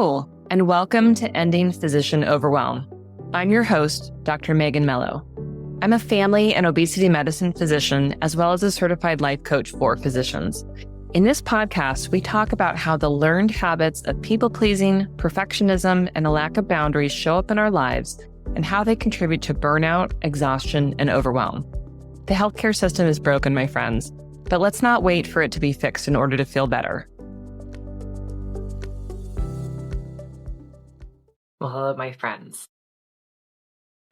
Hello, and welcome to Ending Physician Overwhelm. I'm your host, Dr. Megan Mello. I'm a family and obesity medicine physician, as well as a certified life coach for physicians. In this podcast, we talk about how the learned habits of people-pleasing, perfectionism, and a lack of boundaries show up in our lives and how they contribute to burnout, exhaustion, and overwhelm. The healthcare system is broken, my friends, but let's not wait for it to be fixed in order to feel better. Well, hello, my friends.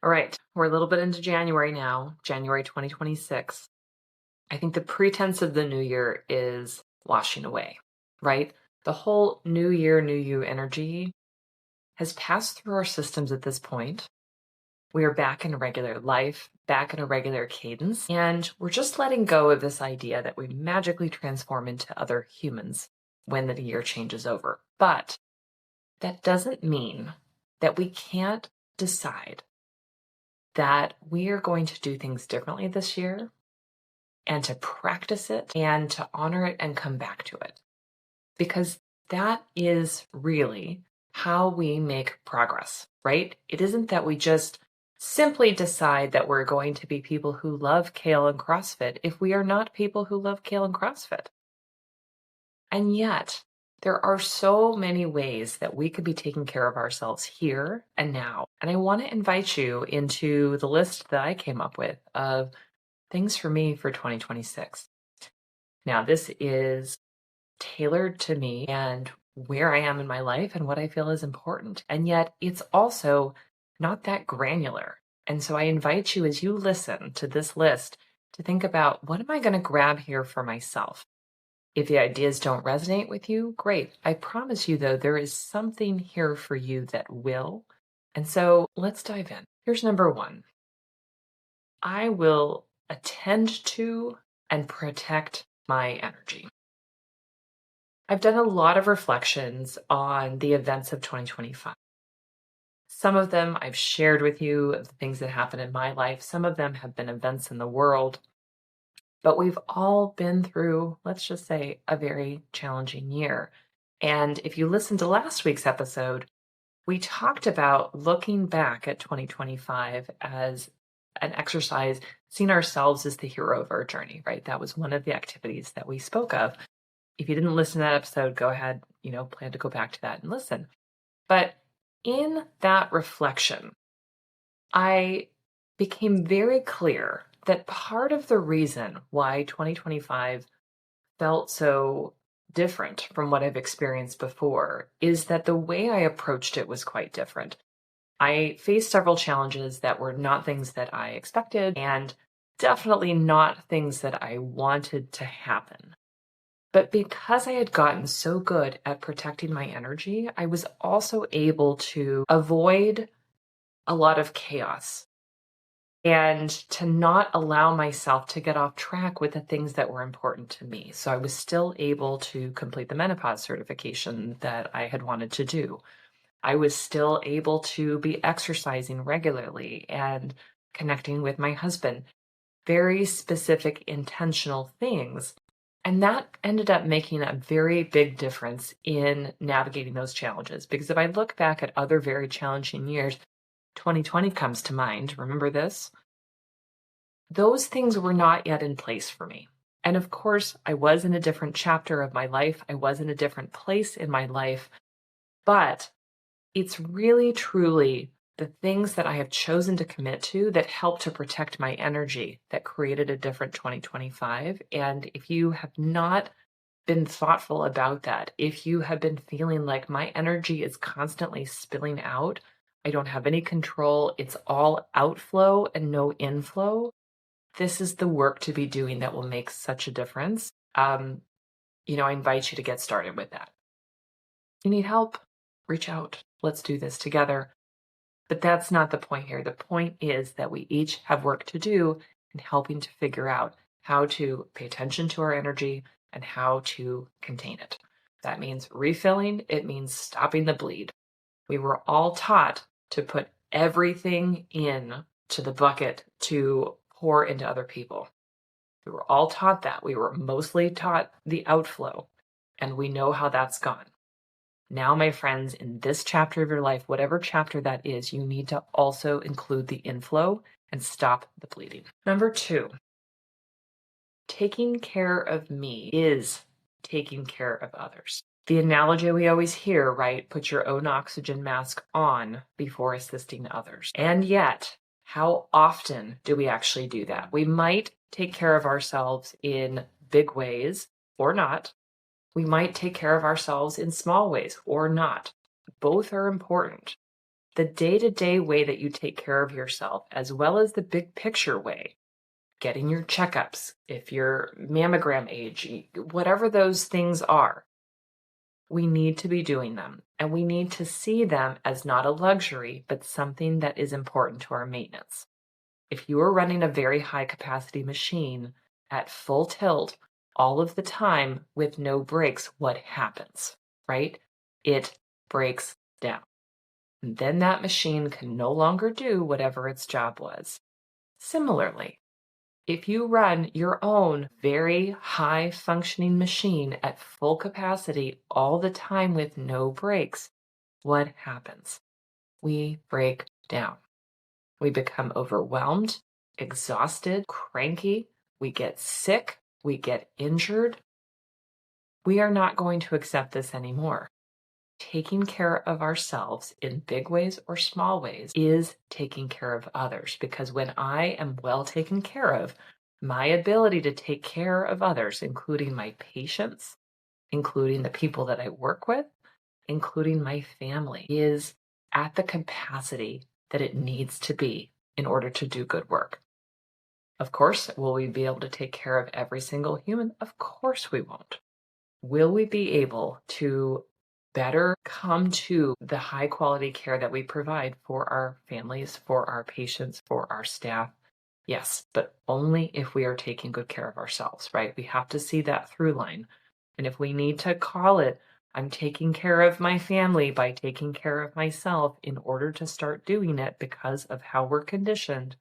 All right, we're a little bit into January now, January 2026. I think the pretense of the new year is washing away, right? The whole new year, new you energy has passed through our systems at this point. We are back in a regular life, back in a regular cadence, and we're just letting go of this idea that we magically transform into other humans when the year changes over. But that doesn't mean that we can't decide that we are going to do things differently this year and to practice it and to honor it and come back to it. Because that is really how we make progress, right? It isn't that we just simply decide that we're going to be people who love kale and CrossFit if we are not people who love kale and CrossFit. And yet, there are so many ways that we could be taking care of ourselves here and now. And I want to invite you into the list that I came up with of things for me for 2026. Now, this is tailored to me and where I am in my life and what I feel is important. And yet it's also not that granular. And so I invite you, as you listen to this list, to think about, what am I going to grab here for myself? If the ideas don't resonate with you, great. I promise you, though, there is something here for you that will. And so let's dive in. Here's number one. I will attend to and protect my energy. I've done a lot of reflections on the events of 2025. Some of them I've shared with you, of the things that happened in my life. Some of them have been events in the world. But we've all been through, let's just say, a very challenging year. And if you listened to last week's episode, we talked about looking back at 2025 as an exercise, seeing ourselves as the hero of our journey, right? That was one of the activities that we spoke of. If you didn't listen to that episode, go ahead, plan to go back to that and listen. But in that reflection, I became very clear that part of the reason why 2025 felt so different from what I've experienced before is that the way I approached it was quite different. I faced several challenges that were not things that I expected and definitely not things that I wanted to happen. But because I had gotten so good at protecting my energy, I was also able to avoid a lot of chaos and to not allow myself to get off track with the things that were important to me. So I was still able to complete the menopause certification that I had wanted to do. I was still able to be exercising regularly and connecting with my husband. Very specific, intentional things. And that ended up making a very big difference in navigating those challenges. Because if I look back at other very challenging years, 2020 comes to mind. Remember this? Those things were not yet in place for me. And of course, I was in a different chapter of my life. I was in a different place in my life. But it's really, truly the things that I have chosen to commit to that help to protect my energy that created a different 2025. And if you have not been thoughtful about that, if you have been feeling like my energy is constantly spilling out, I don't have any control, it's all outflow and no inflow, this is the work to be doing that will make such a difference. I invite you to get started with that. If you need help, reach out. Let's do this together. But that's not the point here. The point is that we each have work to do in helping to figure out how to pay attention to our energy and how to contain it. That means refilling. It means stopping the bleed. We were all taught to put everything in to the bucket to pour into other people. We were all taught that. We were mostly taught the outflow, and we know how that's gone. Now, my friends, in this chapter of your life, whatever chapter that is, you need to also include the inflow and stop the bleeding. Number 2, taking care of me is taking care of others. The analogy we always hear, right? Put your own oxygen mask on before assisting others. And yet, how often do we actually do that? We might take care of ourselves in big ways or not. We might take care of ourselves in small ways or not. Both are important. The day-to-day way that you take care of yourself, as well as the big picture way, getting your checkups, if you're mammogram age, whatever those things are, we need to be doing them. And we need to see them as not a luxury, but something that is important to our maintenance. If you are running a very high capacity machine at full tilt all of the time with no brakes, what happens, right? It breaks down. And then that machine can no longer do whatever its job was. Similarly, if you run your own very high functioning machine at full capacity all the time with no brakes, what happens? We break down. We become overwhelmed, exhausted, cranky. We get sick. We get injured. We are not going to accept this anymore. Taking care of ourselves in big ways or small ways is taking care of others, because when I am well taken care of, my ability to take care of others, including my patients, including the people that I work with, including my family, is at the capacity that it needs to be in order to do good work. Of course, will we be able to take care of every single human? Of course we won't. Will we be able to better come to the high quality care that we provide for our families, for our patients, for our staff? Yes, but only if we are taking good care of ourselves, right? We have to see that through line. And if we need to call it, I'm taking care of my family by taking care of myself in order to start doing it because of how we're conditioned,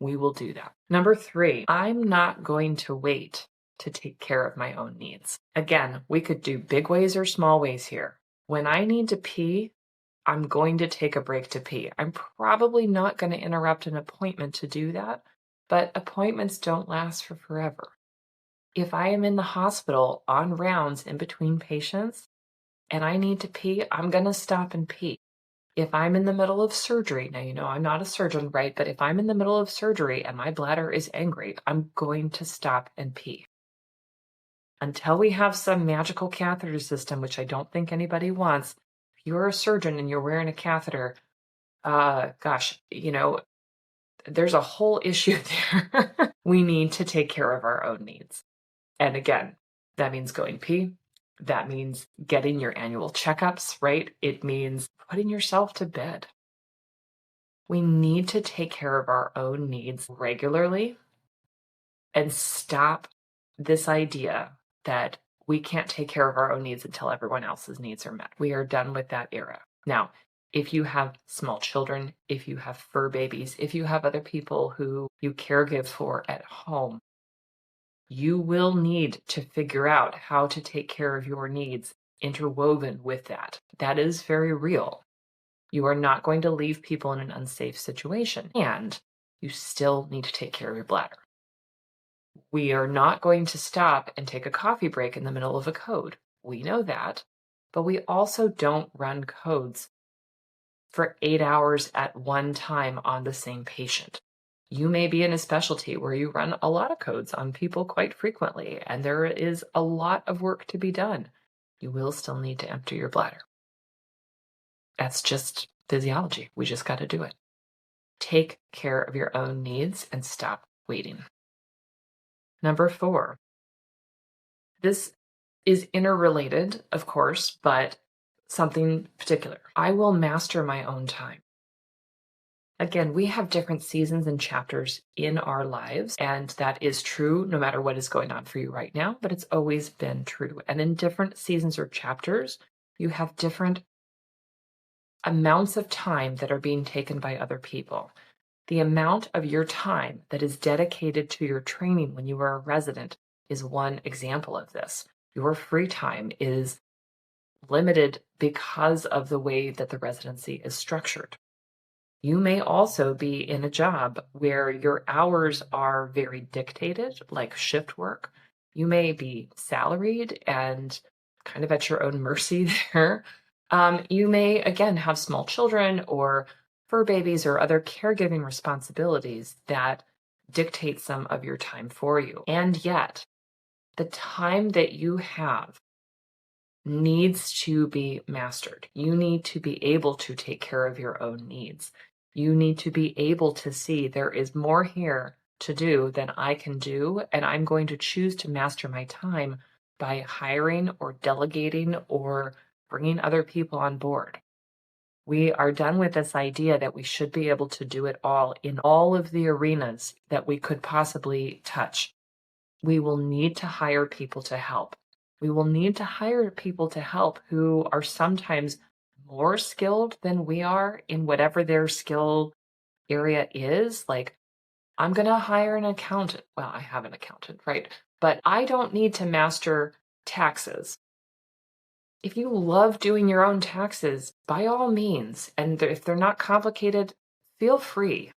we will do that. Number 3, I'm not going to wait to take care of my own needs. Again, we could do big ways or small ways here. When I need to pee, I'm going to take a break to pee. I'm probably not going to interrupt an appointment to do that, but appointments don't last for forever. If I am in the hospital on rounds in between patients and I need to pee, I'm going to stop and pee. If I'm in the middle of surgery, now, I'm not a surgeon, right? But if I'm in the middle of surgery and my bladder is angry, I'm going to stop and pee. Until we have some magical catheter system, which I don't think anybody wants, if you're a surgeon and you're wearing a catheter, there's a whole issue there. We need to take care of our own needs. And again, that means going pee. That means getting your annual checkups, right? It means putting yourself to bed. We need to take care of our own needs regularly and stop this idea that we can't take care of our own needs until everyone else's needs are met. We are done with that era. Now, if you have small children, if you have fur babies, if you have other people who you caregive for at home, you will need to figure out how to take care of your needs interwoven with that. That is very real. You are not going to leave people in an unsafe situation, and you still need to take care of your bladder. We are not going to stop and take a coffee break in the middle of a code. We know that, but we also don't run codes for 8 hours at one time on the same patient. You may be in a specialty where you run a lot of codes on people quite frequently, and there is a lot of work to be done. You will still need to empty your bladder. That's just physiology. We just got to do it. Take care of your own needs and stop waiting. Number 4. This is interrelated, of course, but something particular. I will master my own time. Again, we have different seasons and chapters in our lives, and that is true no matter what is going on for you right now, but it's always been true. And in different seasons or chapters, you have different amounts of time that are being taken by other people. The amount of your time that is dedicated to your training when you are a resident is one example of this. Your free time is limited because of the way that the residency is structured. You may also be in a job where your hours are very dictated, like shift work. You may be salaried and kind of at your own mercy there. You may, again, have small children or fur babies or other caregiving responsibilities that dictate some of your time for you. And yet, the time that you have needs to be mastered. You need to be able to take care of your own needs. You need to be able to see there is more here to do than I can do, and I'm going to choose to master my time by hiring or delegating or bringing other people on board. We are done with this idea that we should be able to do it all in all of the arenas that we could possibly touch. We will need to hire people to help. We will need to hire people to help who are sometimes more skilled than we are in whatever their skill area is. Like, I'm going to hire an accountant. Well, I have an accountant, right? But I don't need to master taxes. If you love doing your own taxes, by all means, and if they're not complicated, feel free.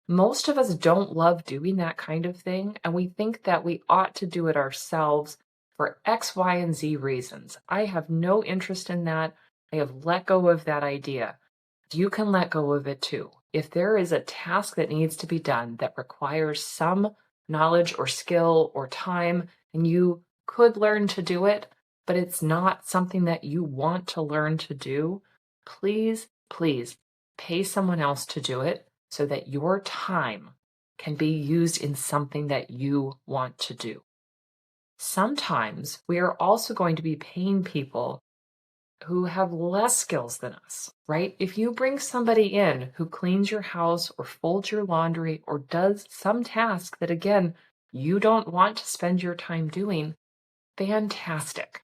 Most of us don't love doing that kind of thing, and we think that we ought to do it ourselves for X, Y, and Z reasons. I have no interest in that. I have let go of that idea. You can let go of it too. If there is a task that needs to be done that requires some knowledge or skill or time, and you could learn to do it, but it's not something that you want to learn to do, please, please pay someone else to do it so that your time can be used in something that you want to do. Sometimes we are also going to be paying people who have less skills than us, right? If you bring somebody in who cleans your house or folds your laundry or does some task that, again, you don't want to spend your time doing, fantastic.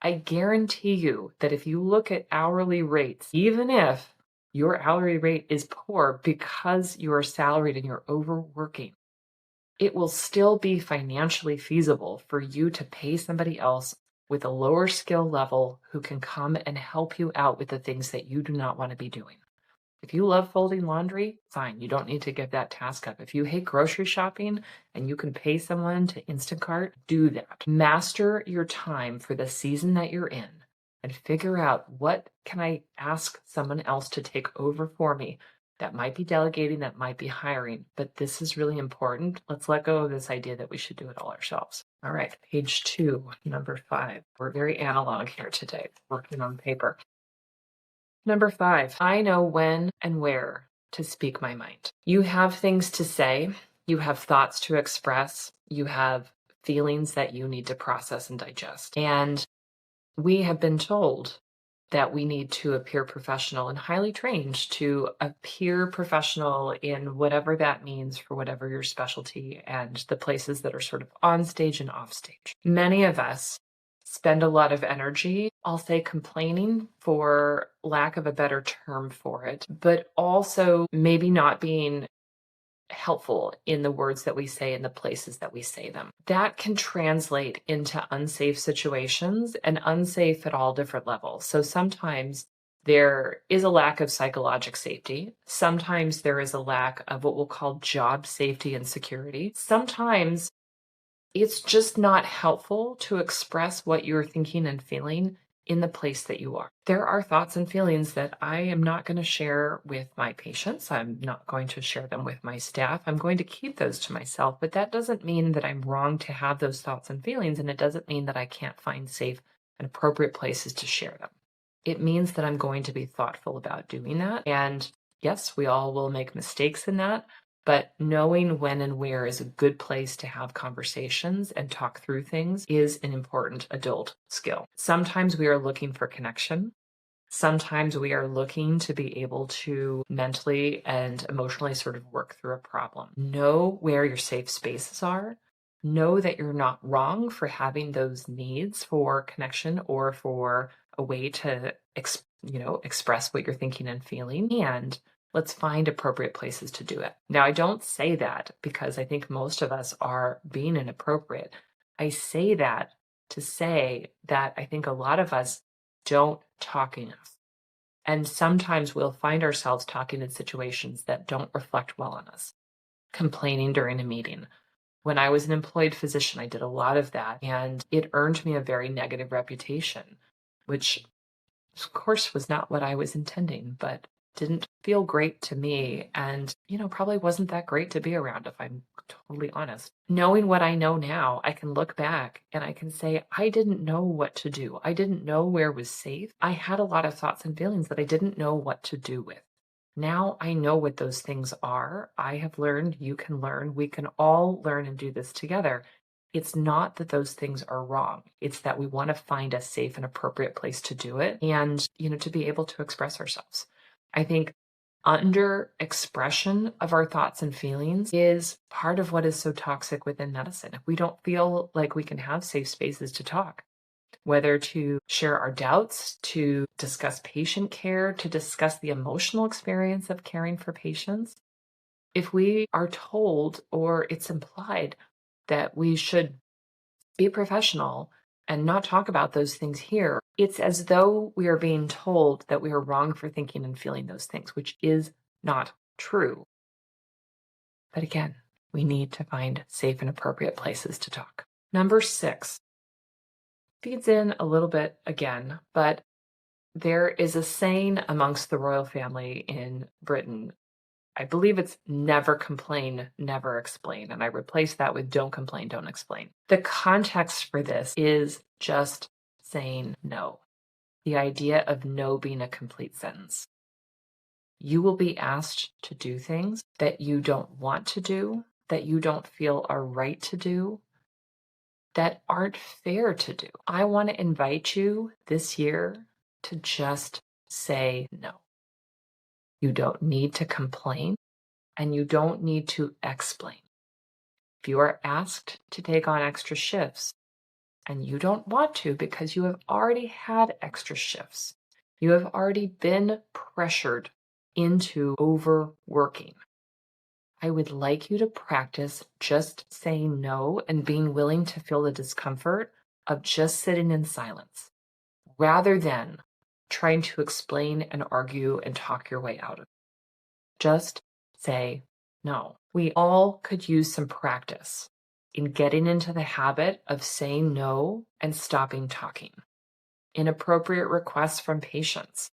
I guarantee you that if you look at hourly rates, even if your hourly rate is poor because you are salaried and you're overworking, it will still be financially feasible for you to pay somebody else with a lower skill level who can come and help you out with the things that you do not want to be doing. If you love folding laundry, fine, you don't need to give that task up. If you hate grocery shopping and you can pay someone to Instacart, do that. Master your time for the season that you're in and figure out, what can I ask someone else to take over for me? That might be delegating, that might be hiring, but this is really important. Let's let go of this idea that we should do it all ourselves. All right, page 2, number 5. We're very analog here today, working on paper. Number 5, I know when and where to speak my mind. You have things to say, you have thoughts to express, you have feelings that you need to process and digest. And we have been told that we need to appear professional and highly trained to appear professional in whatever that means for whatever your specialty and the places that are sort of on stage and off stage. Many of us spend a lot of energy, I'll say complaining for lack of a better term for it, but also maybe not being helpful in the words that we say in the places that we say them. That can translate into unsafe situations, and unsafe at all different levels. So sometimes there is a lack of psychological safety. Sometimes there is a lack of what we'll call job safety and security. Sometimes it's just not helpful to express what you're thinking and feeling in the place that you are. There are thoughts and feelings that I am not going to share with my patients. I'm not going to share them with my staff. I'm going to keep those to myself, but that doesn't mean that I'm wrong to have those thoughts and feelings, and it doesn't mean that I can't find safe and appropriate places to share them. It means that I'm going to be thoughtful about doing that. And yes, we all will make mistakes in that, but knowing when and where is a good place to have conversations and talk through things is an important adult skill. Sometimes we are looking for connection. Sometimes we are looking to be able to mentally and emotionally sort of work through a problem. Know where your safe spaces are. Know that you're not wrong for having those needs for connection or for a way to express what you're thinking and feeling. And let's find appropriate places to do it. Now, I don't say that because I think most of us are being inappropriate. I say that to say that I think a lot of us don't talk enough. And sometimes we'll find ourselves talking in situations that don't reflect well on us, complaining during a meeting. When I was an employed physician, I did a lot of that, and it earned me a very negative reputation, which of course was not what I was intending, but didn't feel great to me and, probably wasn't that great to be around if I'm totally honest. Knowing what I know now, I can look back and I can say, I didn't know what to do. I didn't know where was safe. I had a lot of thoughts and feelings that I didn't know what to do with. Now I know what those things are. I have learned, you can learn, we can all learn and do this together. It's not that those things are wrong. It's that we want to find a safe and appropriate place to do it and, to be able to express ourselves. I think under expression of our thoughts and feelings is part of what is so toxic within medicine. If we don't feel like we can have safe spaces to talk, whether to share our doubts, to discuss patient care, to discuss the emotional experience of caring for patients, if we are told or it's implied that we should be professional and not talk about those things here, it's as though we are being told that we are wrong for thinking and feeling those things, which is not true. But again, we need to find safe and appropriate places to talk. Number 6 feeds in a little bit again, but there is a saying amongst the royal family in Britain. I believe it's never complain, never explain. And I replace that with don't complain, don't explain. The context for this is just saying no. The idea of no being a complete sentence. You will be asked to do things that you don't want to do, that you don't feel are right to do, that aren't fair to do. I want to invite you this year to just say no. You don't need to complain. And you don't need to explain. If you are asked to take on extra shifts and you don't want to because you have already had extra shifts, you have already been pressured into overworking, I would like you to practice just saying no and being willing to feel the discomfort of just sitting in silence rather than trying to explain and argue and talk your way out of it. Just say no. We all could use some practice in getting into the habit of saying no and stopping talking. Inappropriate requests from patients.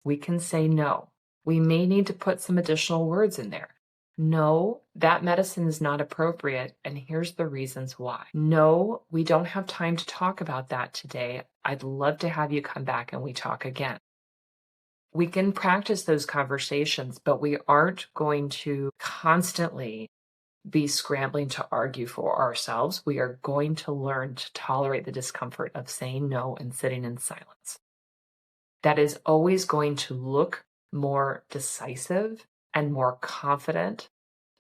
We can say no. We may need to put some additional words in there. No, that medicine is not appropriate, and here's the reasons why. No, we don't have time to talk about that today. I'd love to have you come back and we talk again. We can practice those conversations, but we aren't going to constantly be scrambling to argue for ourselves. We are going to learn to tolerate the discomfort of saying no and sitting in silence. That is always going to look more decisive and more confident,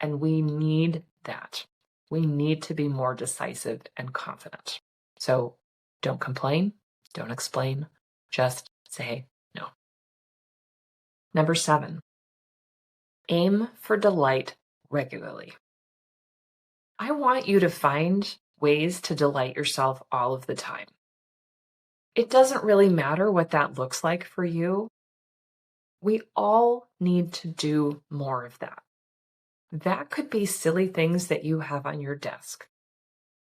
and we need that. We need to be more decisive and confident. So don't complain, don't explain, just say no. Number 7, aim for delight regularly. I want you to find ways to delight yourself all of the time. It doesn't really matter what that looks like for you. We all need to do more of that. That could be silly things that you have on your desk.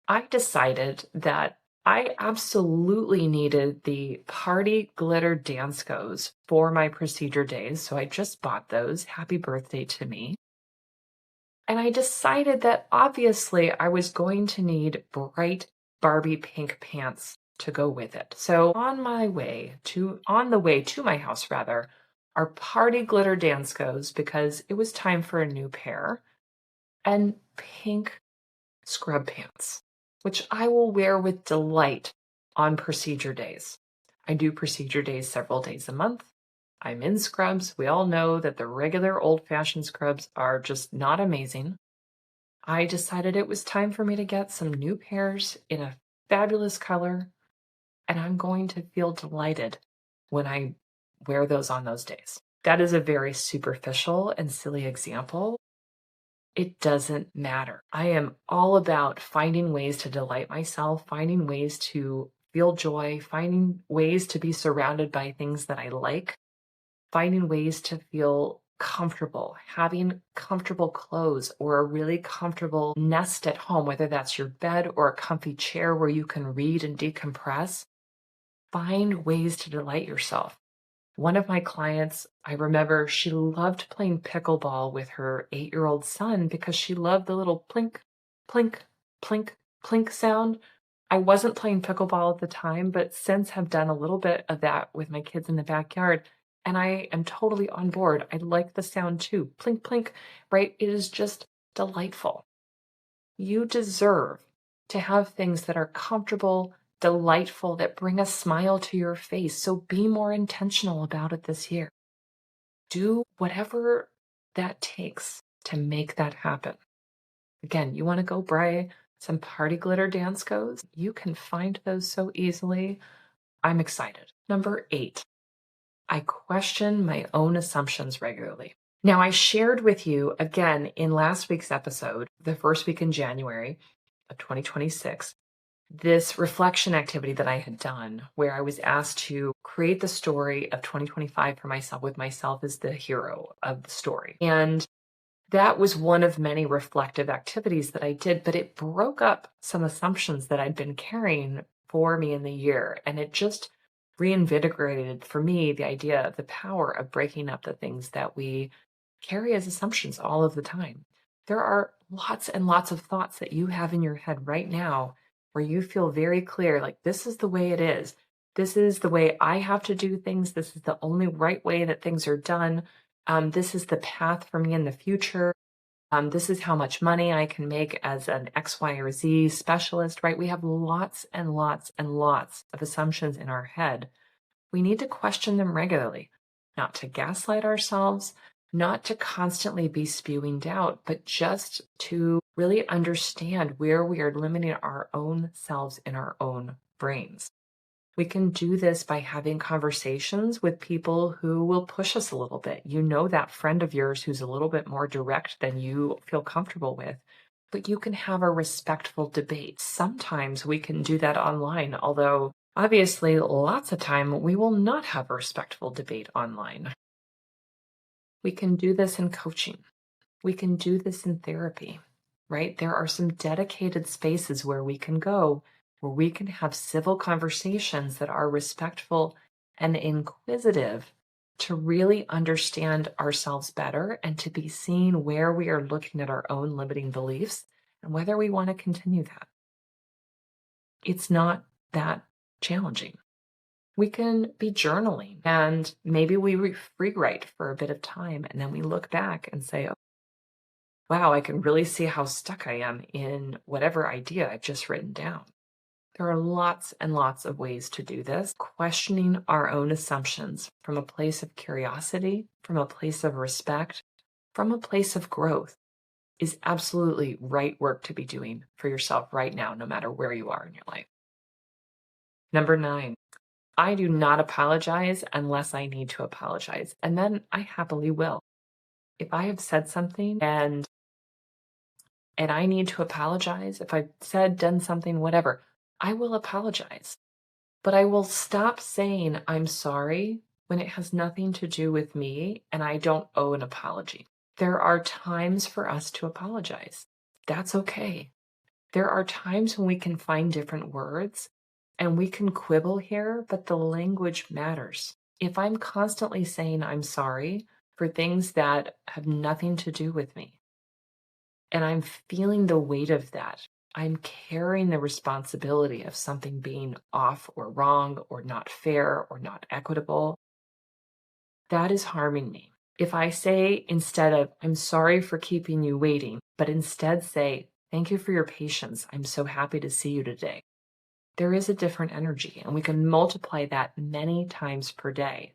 I decided that I absolutely needed the party glitter Danskos for my procedure days, so I just bought those. Happy birthday to me. And I decided that obviously I was going to need bright Barbie pink pants to go with it. So on the way to my house rather, are party glitter Danskos because it was time for a new pair, and pink scrub pants, which I will wear with delight on procedure days. I do procedure days several days a month. I'm in scrubs. We all know that the regular old-fashioned scrubs are just not amazing. I decided it was time for me to get some new pairs in a fabulous color, and I'm going to feel delighted when I wear those on those days. That is a very superficial and silly example. It doesn't matter. I am all about finding ways to delight myself, finding ways to feel joy, finding ways to be surrounded by things that I like, finding ways to feel comfortable, having comfortable clothes or a really comfortable nest at home, whether that's your bed or a comfy chair where you can read and decompress. Find ways to delight yourself. One of my clients, I remember she loved playing pickleball with her 8-year-old son because she loved the little plink, plink, plink, plink sound. I wasn't playing pickleball at the time, but since have done a little bit of that with my kids in the backyard, and I am totally on board. I like the sound too. Plink, plink, right? It is just delightful. You deserve to have things that are comfortable, delightful, that bring a smile to your face. So be more intentional about it this year. Do whatever that takes to make that happen. Again, you want to go buy some party glitter dance goes? You can find those so easily. I'm excited. Number 8, I question my own assumptions regularly. Now, I shared with you again in last week's episode, the first week in January of 2026, this reflection activity that I had done where I was asked to create the story of 2025 for myself with myself as the hero of the story. And that was one of many reflective activities that I did, but it broke up some assumptions that I'd been carrying for me in the year. And it just reinvigorated for me the idea of the power of breaking up the things that we carry as assumptions all of the time. There are lots and lots of thoughts that you have in your head right now where you feel very clear, like, this is the way it is. This is the way I have to do things. This is the only right way that things are done. This is the path for me in the future. This is how much money I can make as an X, Y, or Z specialist, right? We have lots and lots and lots of assumptions in our head. We need to question them regularly, not to gaslight ourselves, not to constantly be spewing doubt, but just to really understand where we are limiting our own selves in our own brains. We can do this by having conversations with people who will push us a little bit. You know, that friend of yours who's a little bit more direct than you feel comfortable with, but you can have a respectful debate. Sometimes we can do that online, although obviously lots of time we will not have a respectful debate online. We can do this in coaching. We can do this in therapy, right? There are some dedicated spaces where we can go, where we can have civil conversations that are respectful and inquisitive to really understand ourselves better and to be seen where we are looking at our own limiting beliefs and whether we want to continue that. It's not that challenging. We can be journaling and maybe we rewrite for a bit of time and then we look back and say, oh, wow, I can really see how stuck I am in whatever idea I've just written down. There are lots and lots of ways to do this. Questioning our own assumptions from a place of curiosity, from a place of respect, from a place of growth is absolutely right work to be doing for yourself right now, no matter where you are in your life. Number 9, I do not apologize unless I need to apologize, and then I happily will. If I have said something and I need to apologize, if I've said, done something, whatever, I will apologize. But I will stop saying I'm sorry when it has nothing to do with me and I don't owe an apology. There are times for us to apologize. That's okay. There are times when we can find different words and we can quibble here, but the language matters. If I'm constantly saying I'm sorry for things that have nothing to do with me, and I'm feeling the weight of that, I'm carrying the responsibility of something being off or wrong or not fair or not equitable, that is harming me. If I say instead of, I'm sorry for keeping you waiting, but instead say, thank you for your patience. I'm so happy to see you today. There is a different energy, and we can multiply that many times per day.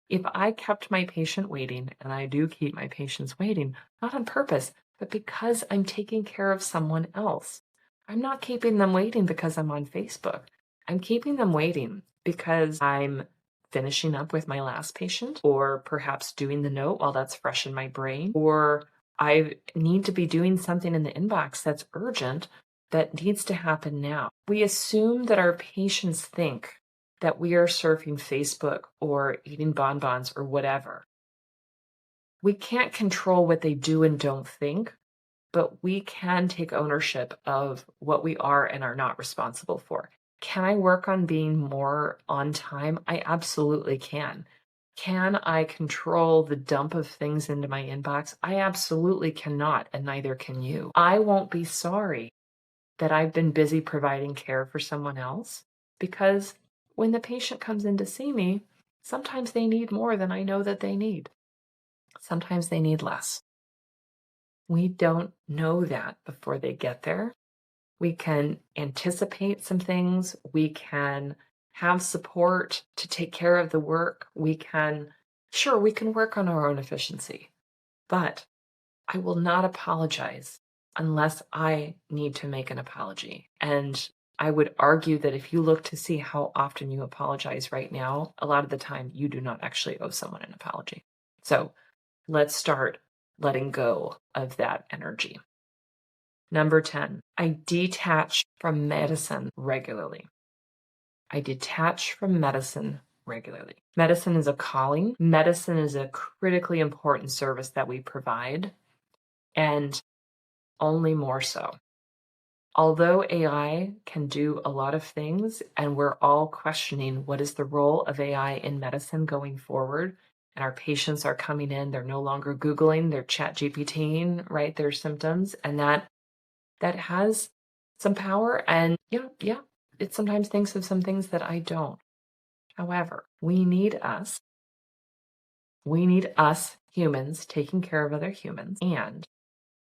If I kept my patient waiting, and I do keep my patients waiting, not on purpose, but because I'm taking care of someone else. I'm not keeping them waiting because I'm on Facebook. I'm keeping them waiting because I'm finishing up with my last patient, or perhaps doing the note while that's fresh in my brain, or I need to be doing something in the inbox that's urgent, that needs to happen now. We assume that our patients think that we are surfing Facebook or eating bonbons or whatever. We can't control what they do and don't think, but we can take ownership of what we are and are not responsible for. Can I work on being more on time? I absolutely can. Can I control the dump of things into my inbox? I absolutely cannot, and neither can you. I won't be sorry that I've been busy providing care for someone else, because when the patient comes in to see me, sometimes they need more than I know that they need. Sometimes they need less. We don't know that before they get there. We can anticipate some things. We can have support to take care of the work. We can work on our own efficiency, but I will not apologize unless I need to make an apology. And I would argue that if you look to see how often you apologize right now, a lot of the time you do not actually owe someone an apology. So let's start letting go of that energy. Number 10, I detach from medicine regularly. I detach from medicine regularly. Medicine is a calling. Medicine is a critically important service that we provide, and only more so. Although AI can do a lot of things, and we're all questioning what is the role of AI in medicine going forward, and our patients are coming in, they're no longer Googling, they're chat GPTing, right, their symptoms, and that has some power, and yeah, it sometimes thinks of some things that I don't. However, we need us humans taking care of other humans, and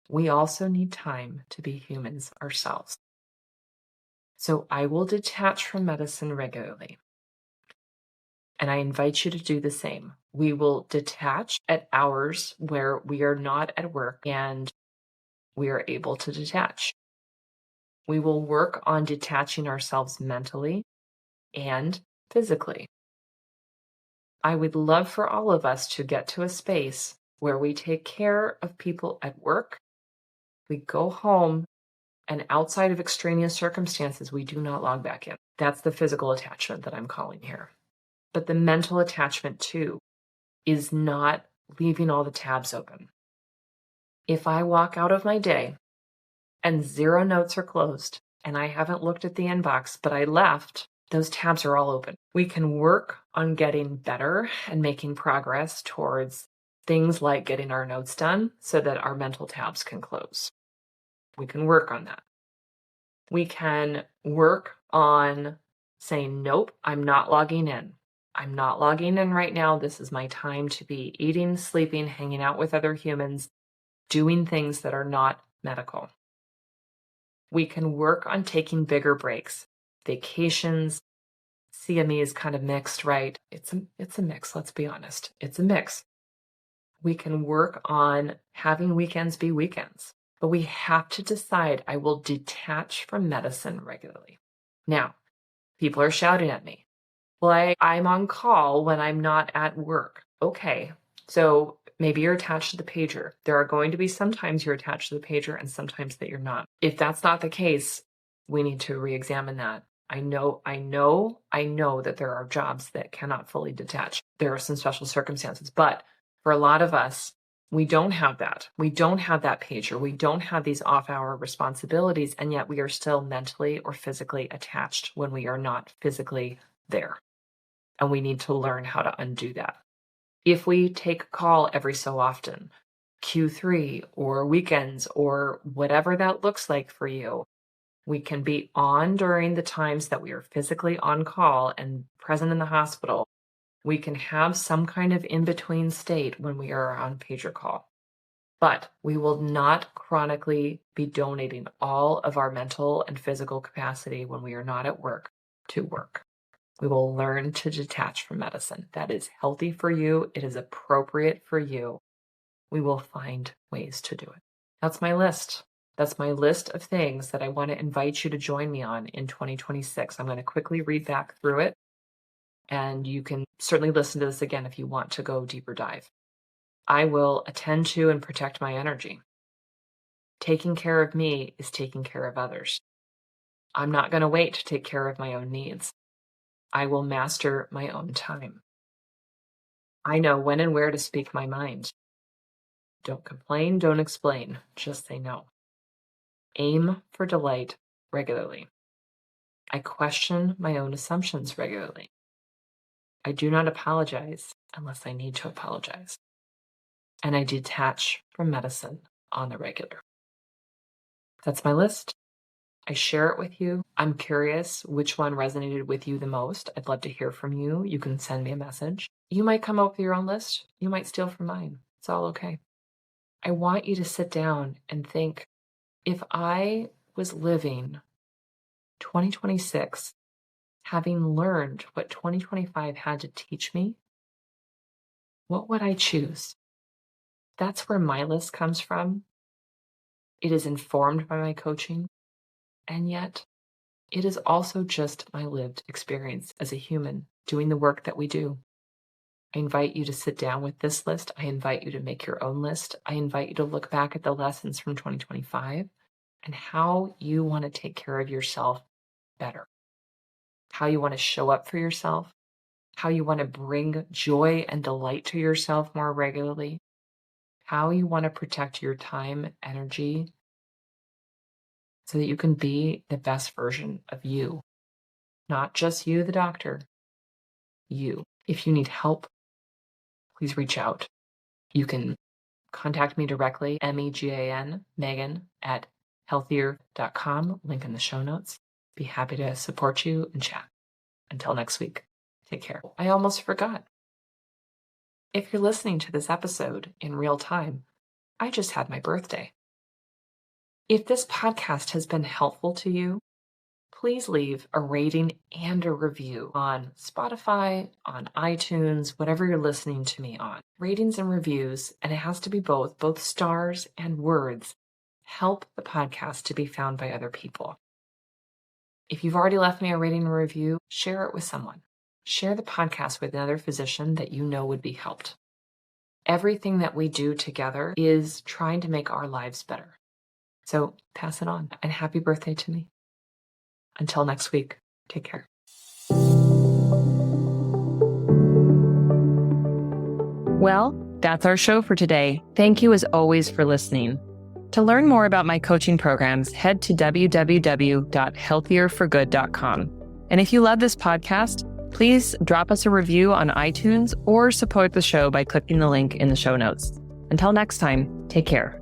we also need time to be humans ourselves. So I will detach from medicine regularly, and I invite you to do the same. We will detach at hours where we are not at work and we are able to detach. We will work on detaching ourselves mentally and physically. I would love for all of us to get to a space where we take care of people at work. We go home, and outside of extraneous circumstances, we do not log back in. That's the physical attachment that I'm calling here. But the mental attachment too is not leaving all the tabs open. If I walk out of my day and 0 notes are closed and I haven't looked at the inbox, but I left, those tabs are all open. We can work on getting better and making progress towards things like getting our notes done so that our mental tabs can close. We can work on that. We can work on saying, nope, I'm not logging in. I'm not logging in right now. This is my time to be eating, sleeping, hanging out with other humans, doing things that are not medical. We can work on taking bigger breaks, vacations. CME is kind of mixed, right? It's a mix, let's be honest. It's a mix. We can work on having weekends be weekends, but we have to decide I will detach from medicine regularly. Now, people are shouting at me. Well, I'm on call when I'm not at work. Okay, so maybe you're attached to the pager. There are going to be sometimes you're attached to the pager and sometimes that you're not. If that's not the case, we need to re-examine that. I know that there are jobs that cannot fully detach. There are some special circumstances, but for a lot of us, we don't have that. We don't have that pager. We don't have these off-hour responsibilities, and yet we are still mentally or physically attached when we are not physically there. And we need to learn how to undo that. If we take a call every so often, Q3 or weekends or whatever that looks like for you, we can be on during the times that we are physically on call and present in the hospital. We can have some kind of in-between state when we are on pager call. But we will not chronically be donating all of our mental and physical capacity when we are not at work to work. We will learn to detach from medicine. That is healthy for you. It is appropriate for you. We will find ways to do it. That's my list. That's my list of things that I want to invite you to join me on in 2026. I'm going to quickly read back through it, and you can certainly listen to this again if you want to go deeper dive. I will attend to and protect my energy. Taking care of me is taking care of others. I'm not going to wait to take care of my own needs. I will master my own time. I know when and where to speak my mind. Don't complain, don't explain, just say no. Aim for delight regularly. I question my own assumptions regularly. I do not apologize unless I need to apologize. And I detach from medicine on the regular. That's my list. I share it with you. I'm curious which one resonated with you the most. I'd love to hear from you. You can send me a message. You might come up with your own list. You might steal from mine. It's all okay. I want you to sit down and think, if I was living 2026, having learned what 2025 had to teach me, what would I choose? That's where my list comes from. It is informed by my coaching, and yet it is also just my lived experience as a human doing the work that we do. I invite you to sit down with this list. I invite you to make your own list. I invite you to look back at the lessons from 2025 and how you want to take care of yourself better, how you want to show up for yourself, how you want to bring joy and delight to yourself more regularly, how you want to protect your time, energy, so that you can be the best version of you. Not just you, the doctor, you. If you need help, please reach out. You can contact me directly, Megan, at healthier.com, link in the show notes. Be happy to support you and chat. Until next week, take care. I almost forgot. If you're listening to this episode in real time, I just had my birthday. If this podcast has been helpful to you, please leave a rating and a review on Spotify, on iTunes, whatever you're listening to me on. Ratings and reviews, and it has to be both stars and words, help the podcast to be found by other people. If you've already left me a rating and review, share it with someone. Share the podcast with another physician that you know would be helped. Everything that we do together is trying to make our lives better. So pass it on, and happy birthday to me. Until next week, take care. Well, that's our show for today. Thank you as always for listening. To learn more about my coaching programs, head to www.healthierforgood.com. And if you love this podcast, please drop us a review on iTunes or support the show by clicking the link in the show notes. Until next time, take care.